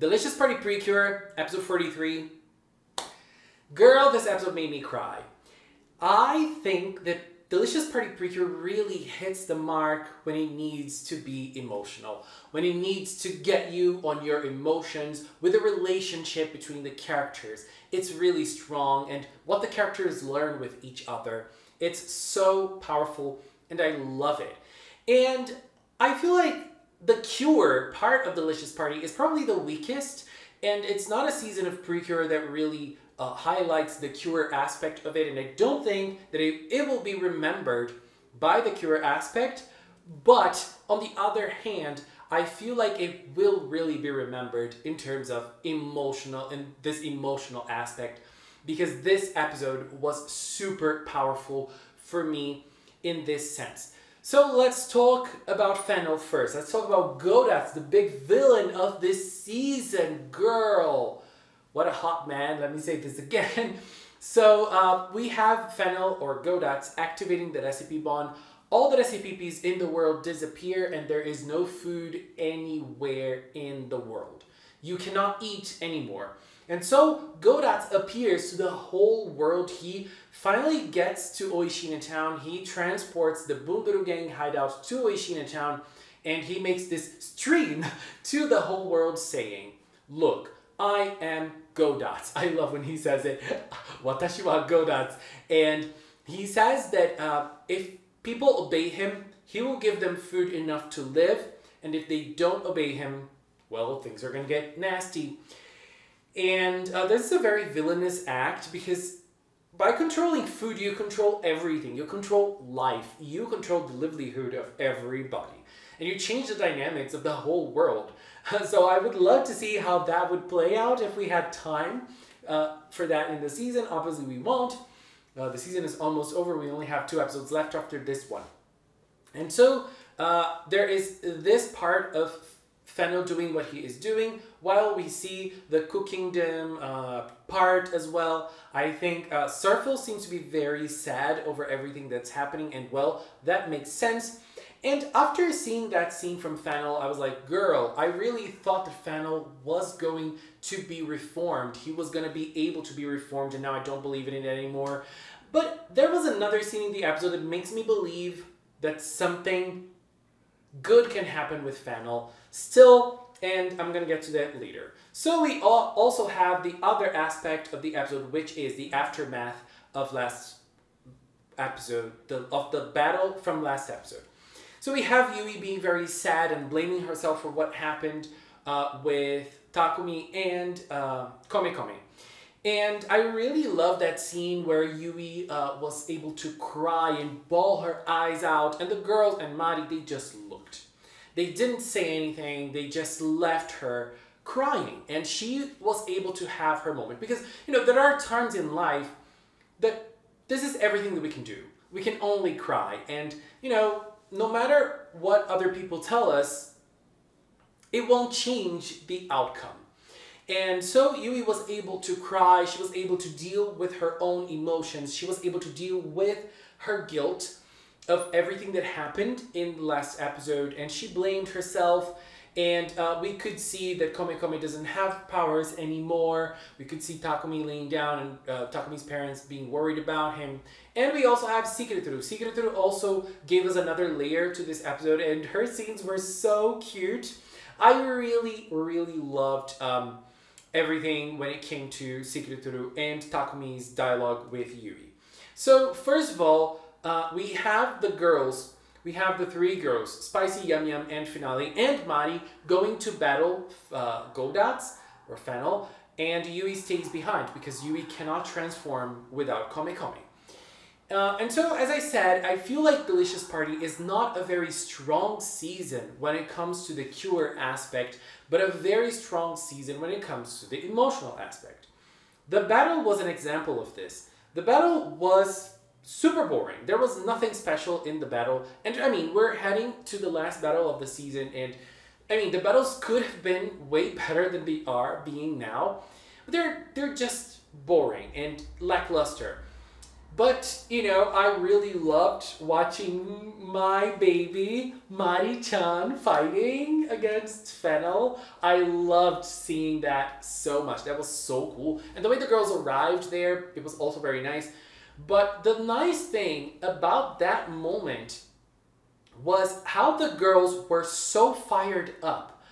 Delicious Party PreCure, episode 43. Girl, this episode made me cry. I think that Delicious Party PreCure really hits the mark when it needs to be emotional. When it needs to get you on your emotions with the relationship between the characters. It's really strong, and what the characters learn with each other. It's so powerful and I love it. And I feel like the cure part of Delicious Party is probably the weakest, and it's not a season of PreCure that really highlights the cure aspect of it, and I don't think that it will be remembered by the cure aspect, but on the other hand, I feel like it will really be remembered in terms of this emotional aspect, because this episode was super powerful for me in this sense. So let's talk about Fennel first. Let's talk about Godats, the big villain of this season. Girl, what a hot man. Let me say this again. So we have Fennel or Godats activating the recipe bond. All the recipes in the world disappear and there is no food anywhere in the world. You cannot eat anymore. And so Godats appears to the whole world. He finally gets to Oishina town. He transports the Bundoru gang hideout to Oishina town, and he makes this stream to the whole world saying, "Look, I am Godats." I love when he says it. Watashi wa Godats. And he says that if people obey him, he will give them food enough to live. And if they don't obey him, well, things are going to get nasty. And this is a very villainous act, because by controlling food, you control everything. You control life. You control the livelihood of everybody. And you change the dynamics of the whole world. So I would love to see how that would play out if we had time for that in the season. Obviously, we won't. The season is almost over. We only have 2 episodes left after this one. And so there is this part of Fennel doing what he is doing, while we see the Cookingdom part as well. I think Surfil seems to be very sad over everything that's happening, and well, that makes sense. And after seeing that scene from Fennel, I was like, girl, I really thought that Fennel was going to be reformed. He was going to be able to be reformed, and now I don't believe in it anymore. But there was another scene in the episode that makes me believe that something good can happen with Fennel still, and I'm gonna get to that later. So we also have the other aspect of the episode, which is the aftermath of last episode, of the battle from last episode. So we have Yui being very sad and blaming herself for what happened with Takumi and Komekome. And I really love that scene where Yui was able to cry and bawl her eyes out, and the girls and Mari, they just looked. They didn't say anything, they just left her crying, and she was able to have her moment. Because, you know, there are times in life that this is everything that we can do. We can only cry, and, you know, no matter what other people tell us, it won't change the outcome. And so Yui was able to cry, she was able to deal with her own emotions, she was able to deal with her guilt of everything that happened in the last episode, and she blamed herself, and we could see that Komekome doesn't have powers anymore. We could see Takumi laying down and Takumi's parents being worried about him. And we also have Shikiritoru. Shikiritoru also gave us another layer to this episode, and her scenes were so cute. I really, really loved everything when it came to Shikiritoru and Takumi's dialogue with Yui. So first of all, we have the girls, we have the 3 girls, Spicy, Yum Yum, and Finale, and Mari going to battle Godats, or Fennel, and Yui stays behind because Yui cannot transform without Komekome. And so, as I said, I feel like Delicious Party is not a very strong season when it comes to the cure aspect, but a very strong season when it comes to the emotional aspect. The battle was an example of this. The battle was super boring. There was nothing special in the battle. And I mean, we're heading to the last battle of the season, and I mean, the battles could have been way better than they are being now. But they're just boring and lackluster. But, you know, I really loved watching my baby, Mari-chan, fighting against Fennel. I loved seeing that so much. That was so cool. And the way the girls arrived there, it was also very nice. But the nice thing about that moment was how the girls were so fired up.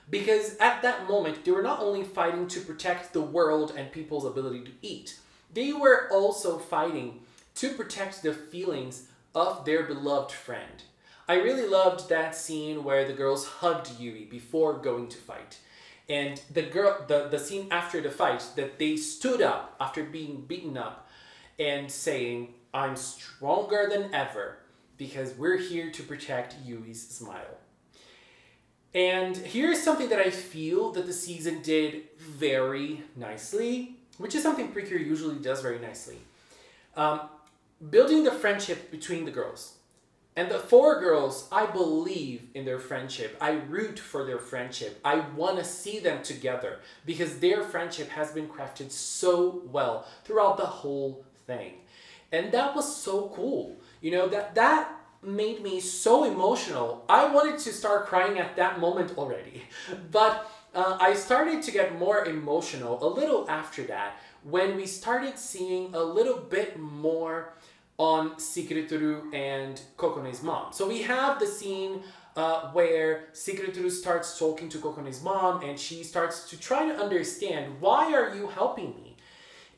Because at that moment, they were not only fighting to protect the world and people's ability to eat, they were also fighting to protect the feelings of their beloved friend. I really loved that scene where the girls hugged Yui before going to fight. And the scene after the fight, that they stood up after being beaten up and saying, "I'm stronger than ever because we're here to protect Yui's smile." And here's something that I feel that the season did very nicely, which is something PreCure usually does very nicely. Building the friendship between the girls. And the four girls, I believe in their friendship. I root for their friendship. I want to see them together because their friendship has been crafted so well throughout the whole thing. And that was so cool. You know, that made me so emotional. I wanted to start crying at that moment already. But I started to get more emotional a little after that when we started seeing a little bit more on Secret-Toru and Kokone's mom. So we have the scene where Secret-Toru starts talking to Kokone's mom and she starts to try to understand, why are you helping me?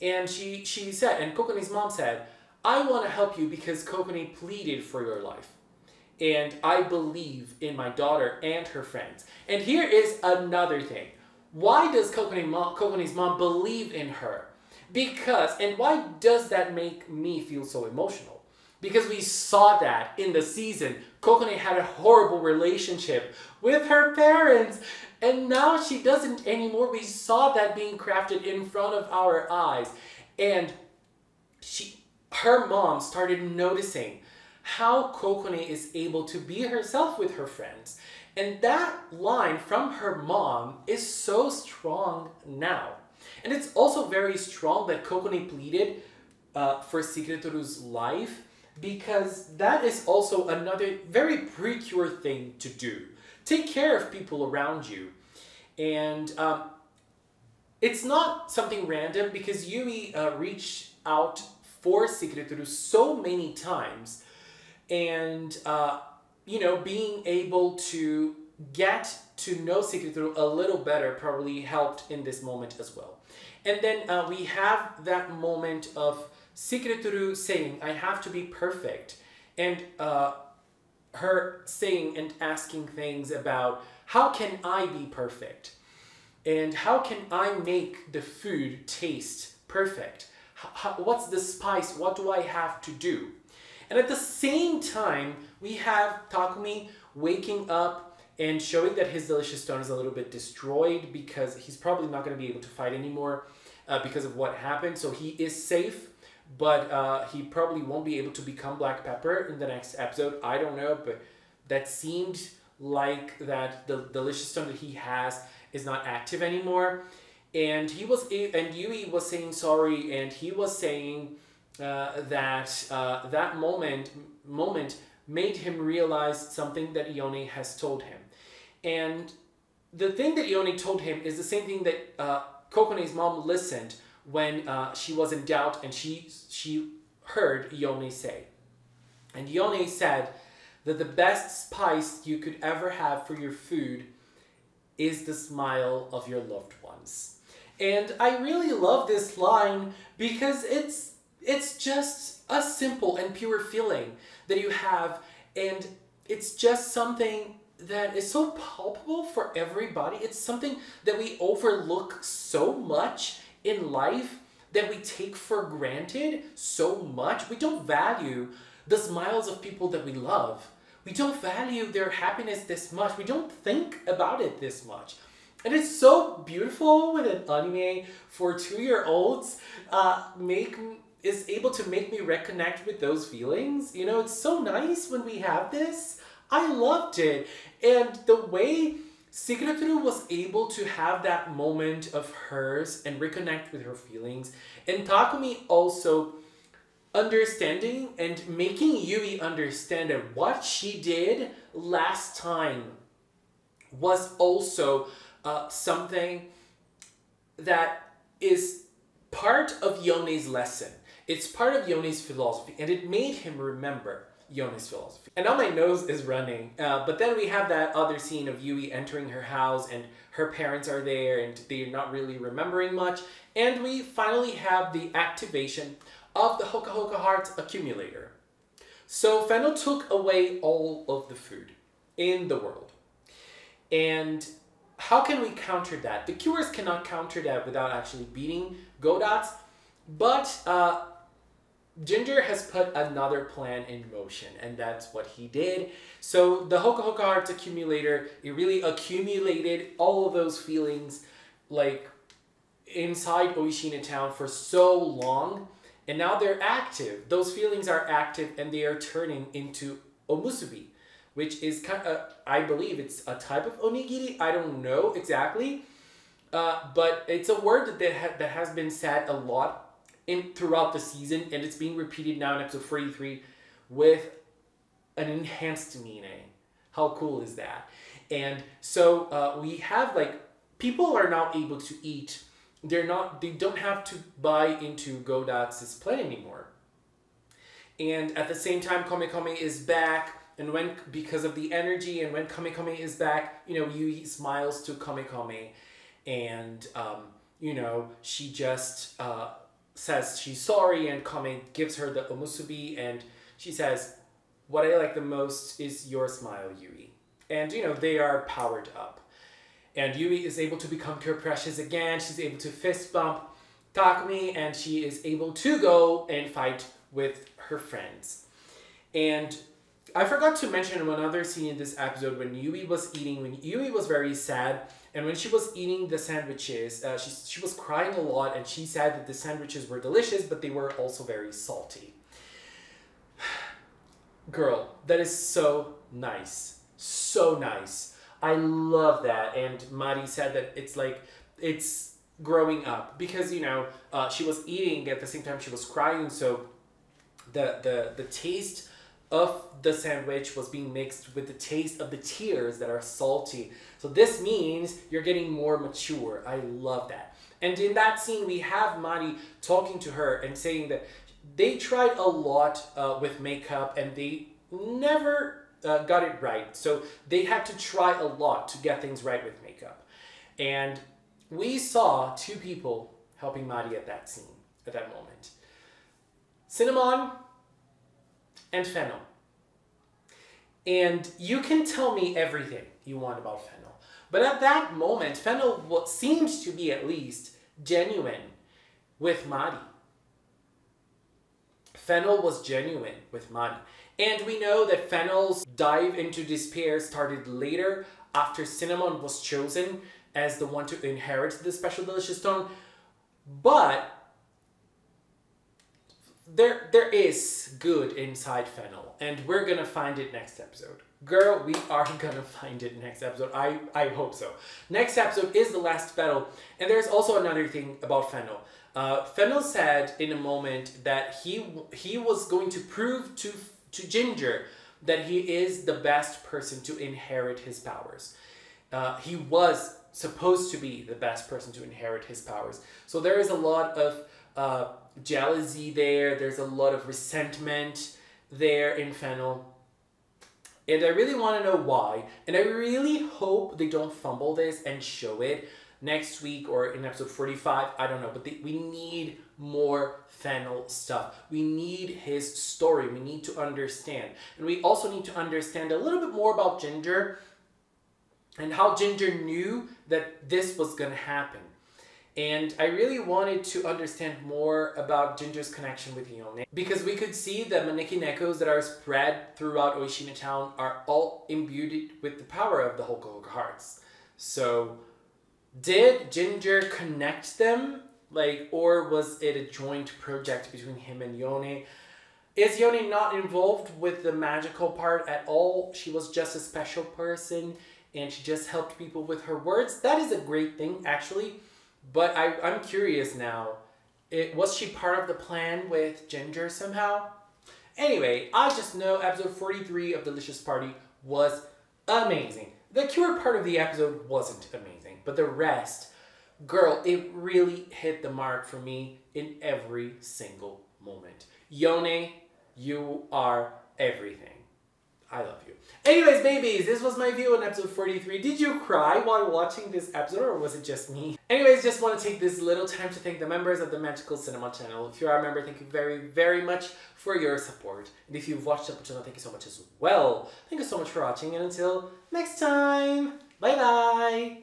And she said, and Kokone's mom said, "I want to help you because Kokone pleaded for your life. And I believe in my daughter and her friends." And here is another thing. Why does Kokone's mom believe in her? Because, and why does that make me feel so emotional? Because we saw that in the season. Kokone had a horrible relationship with her parents, and now she doesn't anymore. We saw that being crafted in front of our eyes. And her mom started noticing how Kokone is able to be herself with her friends. And that line from her mom is so strong now. And it's also very strong that Kokone pleaded for Secret-Toru's life, because that is also another very PreCure thing to do. Take care of people around you. And it's not something random, because Yui reached out for Secret-Toru so many times. And, you know, being able to get to know Secret-Toru a little better probably helped in this moment as well. And then we have that moment of Secret-Toru saying, "I have to be perfect." And her saying and asking things about, how can I be perfect? And how can I make the food taste perfect? What's the spice? What do I have to do? And at the same time, we have Takumi waking up and showing that his delicious stone is a little bit destroyed because he's probably not going to be able to fight anymore because of what happened. So he is safe, but he probably won't be able to become Black Pepper in the next episode. I don't know, but that seemed like that the delicious stone that he has is not active anymore. And Yui was saying sorry, and he was saying that moment made him realize something that Ione has told him. And the thing that Ione told him is the same thing that Kokone's mom listened when she was in doubt, and she heard Ione say. And Ione said that the best spice you could ever have for your food is the smile of your loved ones. And I really love this line because it's just a simple and pure feeling that you have, and it's just something that is so palpable for everybody. It's something that we overlook so much in life, that we take for granted so much. We don't value the smiles of people that we love. We don't value their happiness this much. We don't think about it this much. And it's so beautiful when an anime for 2-year-olds is able to make me reconnect with those feelings. You know, it's so nice when we have this. I loved it. And the way Secret-Toru was able to have that moment of hers and reconnect with her feelings. And Takumi also understanding and making Yui understand that what she did last time was also something that is part of Yone's lesson. It's part of Yone's philosophy, and it made him remember Yone's philosophy. And now my nose is running, but then we have that other scene of Yui entering her house, and her parents are there, and they're not really remembering much. And we finally have the activation of the Hoka Hoka Hearts accumulator. So Fennel took away all of the food in the world. And how can we counter that? The cures cannot counter that without actually beating Godots, but Ginger has put another plan in motion, and that's what he did. So the Hoka Hoka Hearts accumulator, it really accumulated all of those feelings like inside Oishina town for so long, and now they're active. Those feelings are active, and they are turning into omusubi, which is kind of, I believe it's a type of onigiri. I don't know exactly, but it's a word that has been said a lot throughout the season, and it's being repeated now in episode 43 with an enhanced meaning. How cool is that? And so we have like, people are now able to eat. They don't have to buy into Godots' plan anymore. And at the same time, Komekome is back, and because of the energy, and when Komekome is back, you know, Yui smiles to Komekome, and you know, she just says she's sorry, and Kame gives her the omusubi, and she says, "What I like the most is your smile, Yui." And you know, they are powered up. And Yui is able to become Pure Precious again. She's able to fist bump Takumi, and she is able to go and fight with her friends. And I forgot to mention one other scene in this episode when Yui was very sad, and when she was eating the sandwiches, she was crying a lot, and she said that the sandwiches were delicious, but they were also very salty. Girl, that is so nice. So nice. I love that. And Mari said that it's like, it's growing up, because, you know, she was eating at the same time she was crying, so the taste of the sandwich was being mixed with the taste of the tears that are salty. So this means you're getting more mature. I love that. And in that scene, we have Mari talking to her and saying that they tried a lot with makeup, and they never got it right. So they had to try a lot to get things right with makeup. And we saw two people helping Mari at that scene, at that moment. Cinnamon and Fennel. And you can tell me everything you want about Fennel, but at that moment, Fennel seemed to be at least genuine with Mari. Fennel was genuine with Mari. And we know that Fennel's dive into despair started later, after Cinnamon was chosen as the one to inherit the Special Delicious Stone. But there is good inside Fennel, and we're gonna find it next episode. Girl, we are gonna find it next episode. I hope so. Next episode is the last battle, and there's also another thing about Fennel. Fennel said in a moment that he was going to prove to Ginger that he is the best person to inherit his powers. He was supposed to be the best person to inherit his powers. So there is a lot of jealousy there. There's a lot of resentment there in Fennel. And I really want to know why. And I really hope they don't fumble this and show it next week or in episode 45. I don't know. But we need more Fennel stuff. We need his story. We need to understand. And we also need to understand a little bit more about Ginger and how Ginger knew that this was going to happen. And I really wanted to understand more about Ginger's connection with Yone, because we could see the Maneki Nekos that are spread throughout Oishina town are all imbued with the power of the Hoka Hoka Hearts. So did Ginger connect them? Or was it a joint project between him and Yone? Is Yone not involved with the magical part at all? She was just a special person and she just helped people with her words. That is a great thing, actually. But I'm curious now, Was she part of the plan with Ginger somehow? Anyway, I just know episode 43 of Delicious Party was amazing. The cure part of the episode wasn't amazing, but the rest, girl, it really hit the mark for me in every single moment. Yone, you are everything. I love you. Anyways, babies, this was my view on episode 43. Did you cry while watching this episode, or was it just me? Anyways, just want to take this little time to thank the members of the Magical Cinema channel. If you are a member, thank you very, very much for your support. And if you've watched up to now, thank you so much as well. Thank you so much for watching, and until next time, bye-bye!